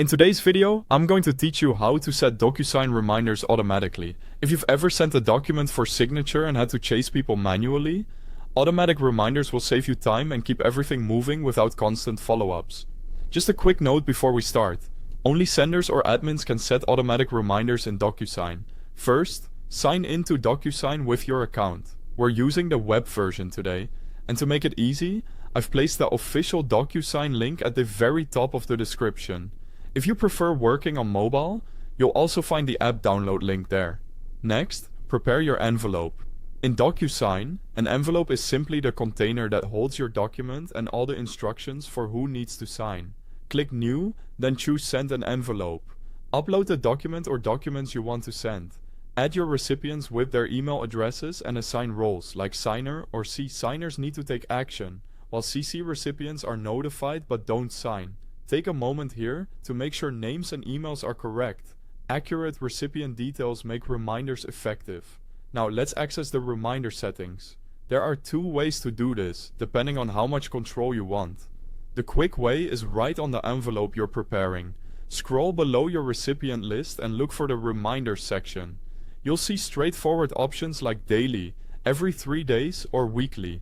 In today's video, I'm going to teach you how to set DocuSign reminders automatically. If you've ever sent a document for signature and had to chase people manually, automatic reminders will save you time and keep everything moving without constant follow-ups. Just a quick note before we start. Only senders or admins can set automatic reminders in DocuSign. First, sign in to DocuSign with your account. We're using the web version today, and to make it easy, I've placed the official DocuSign link at the very top of the description. If you prefer working on mobile, you'll also find the app download link there. Next, prepare your envelope. In DocuSign, an envelope is simply the container that holds your document and all the instructions for who needs to sign. Click New, then choose Send an envelope. Upload the document or documents you want to send. Add your recipients with their email addresses and assign roles, like signer or C. Signers need to take action, while CC recipients are notified but don't sign. Take a moment here to make sure names and emails are correct. Accurate recipient details make reminders effective. Now let's access the reminder settings. There are two ways to do this, depending on how much control you want. The quick way is right on the envelope you're preparing. Scroll below your recipient list and look for the reminders section. You'll see straightforward options like daily, every 3 days, or weekly.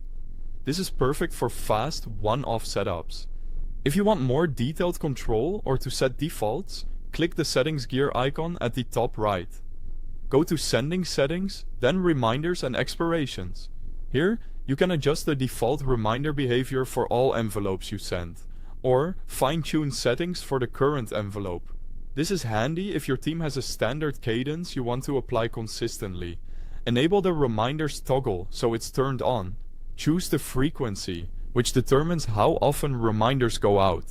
This is perfect for fast, one-off setups. If you want more detailed control or to set defaults, click the settings gear icon at the top right. Go to Sending Settings, then Reminders and Expirations. Here, you can adjust the default reminder behavior for all envelopes you send, or fine-tune settings for the current envelope. This is handy if your team has a standard cadence you want to apply consistently. Enable the Reminders toggle so it's turned on. Choose the frequency, which determines how often reminders go out.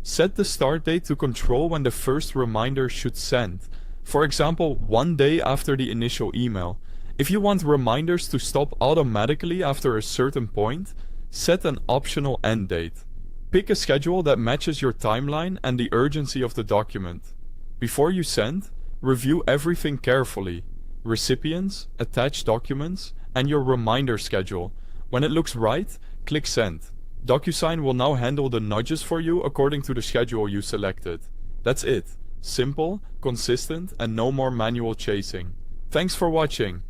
Set the start date to control when the first reminder should send. For example, 1 day after the initial email. If you want reminders to stop automatically after a certain point, set an optional end date. Pick a schedule that matches your timeline and the urgency of the document. Before you send, review everything carefully. Recipients, attached documents, and your reminder schedule. When it looks right, click Send. DocuSign will now handle the nudges for you according to the schedule you selected. That's it. Simple, consistent, and no more manual chasing. Thanks for watching.